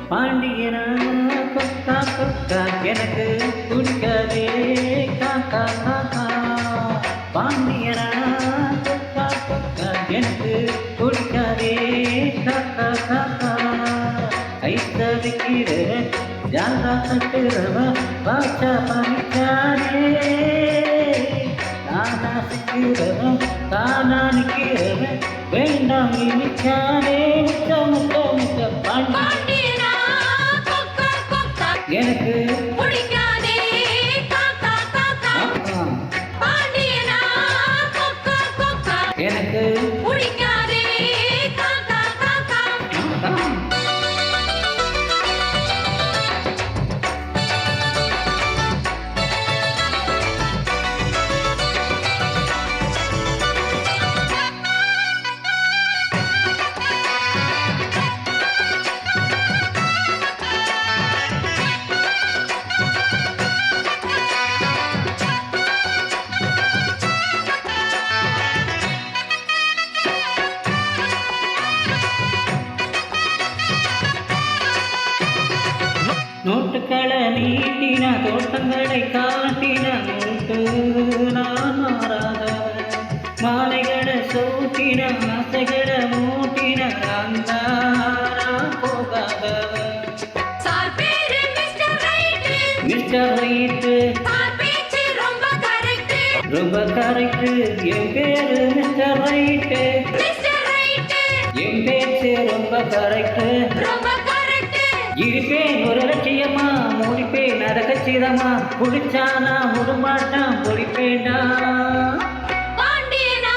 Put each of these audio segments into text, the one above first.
பாண்டியனா கொக்கா கொக்கா எனக்கு பிடிக்கவே காக்கா காக்கா. பாண்டியனா கொக்கா கொக்கா எனக்கு பிடிக்கவே காக்கா காக்கா. ஐத்த வைக்கிற ஜாலா கட்டுறவ பாச்சா பறிக்காதே. நானா சிக்கிறவன் தானா நிற்கிறவன் வேண்டாம் நிற்காதே. முத்த முத்த முத்த பாண்டியனா கொக்கா கொக்கா எனக்கு பிடிக்காதே காக்கா காக்கா. பாண்டியனா கொக்கா கொக்கா எனக்கு பிடிக்காதே காக்கா காக்கா. நோட்டுக்களை நீட்டின தோட்டங்களை காட்டின நோட்டு நான் மாறாதவன். மாலைகளை சூட்டின ஆசைகளை மூட்டின அந்த போகாதவன். சார் பேரு mister right. Mister right sir பேச்சு ரொம்ப கரெக்ட். ரொம்ப கரெக்டு. என் பேரு மிஸ்டர் ரைட்டு. மிஸ்டர் ரைட் என் பேச்சு ரொம்ப கரெக்டு. ரொம்ப கரெக்ட். இருப்பேன் ஒரு லட்சியமா முடிப்பேன் நரகச்சிதமா. குடிச்சானா முடுமாட்டான் குடிப்பேண்டா. பாண்டியனா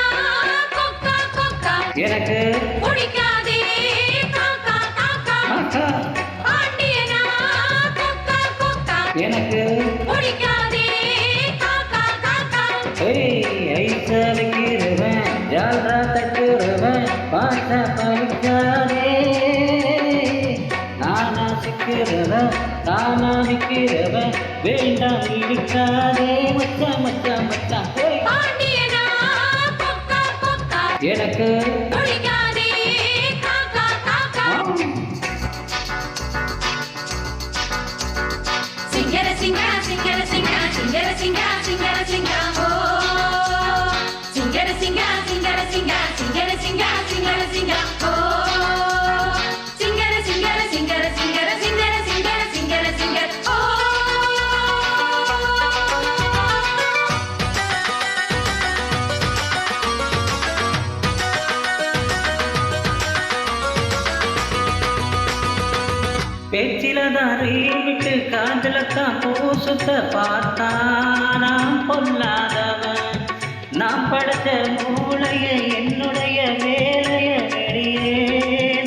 கொக்கா கொக்கா எனக்கு பிடிக்காதே காக்கா காக்கா. ஆஹா, பாண்டியனா கொக்கா கொக்கா எனக்கு பிடிக்காதே காக்கா காக்கா. ஐச வைக்கிறவன் ஜால்ரா தட்டுறவன் பாட்டா பறிக்காதே. நானா சிக்கிறவன் தானா நிற்கிறவன் வேண்டாம் இடிக்காதே. மச்சா மச்சா மச்சா பாண்டியனா கொக்கா கொக்கா எனக்கு பிடிக்காதே காக்கா காக்கா. சிங்கர சிங்கர சிங்கர சிங்கர சிங்கர சிங்கர சிங்கர சிங்கர ஓ. சிங்கர சிங்கர சிங்கர சிங்கர சிங்கர சிங்கர சிங்கர சிங்கர ஓ. சிங்கர சிங்கர சிங்கர சிங்கர சிங்கர சிங்கர சிங்கர சிங்கர ஓ. பேச்சிலதான் ரயில் விட்டு காதலத்தான் பூசுத்த பார்த்தானா பொல்லாதவன். நான் படைச்ச மூளைய என்னுடைய வேலைய வெளியே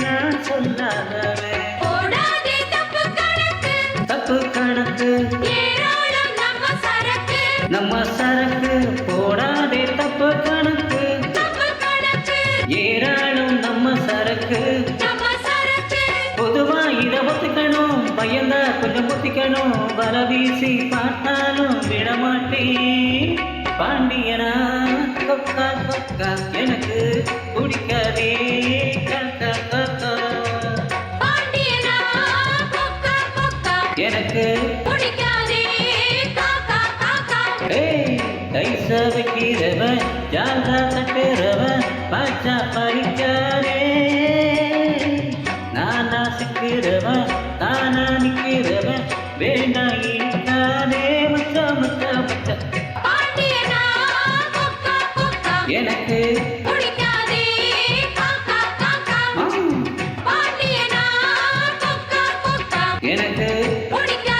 நான் சொல்லாதவன். போடாதே தப்பு கணக்கு. தப்பு கணக்கு ஏராளம் நம்ம சரக்கு. நம்ம சரக்கு. போடாதே தப்பு கணக்கு தப்பு கணக்கு ஏராளம் நம்ம சரக்கு. நம்ம சரக்கு. பொதுவா இத ஒத்துக்கணும் பயந்தா கொஞ்சம் ஒத்திக்கணும். வர வீசி பார்த்தாலும் விடமாட்டேன். பாண்டியனா கொக்கா கொக்கா எனக்கு பிடிக்காதே கக்கா கக்கா. பாண்டியனா கொக்கா கொக்கா எனக்கு பிடிக்காதே காக்கா காக்கா. கைச வைக்கிறவன் ஜாலா தட்டுறவன் பாச்சா பறிக்காதே. நானா சிக்கிறவன் தானா நிற்கிறவன் வேண்டாம் இடிக்காதே. மச்சா மச்சா மச்சா பாண்டியனா கொக்கா கொக்கா எனக்கு பிடிக்காதே காக்கா காக்கா. ஆ, பாண்டியனா கொக்கா கொக்கா எனக்கு பிடிக்காதே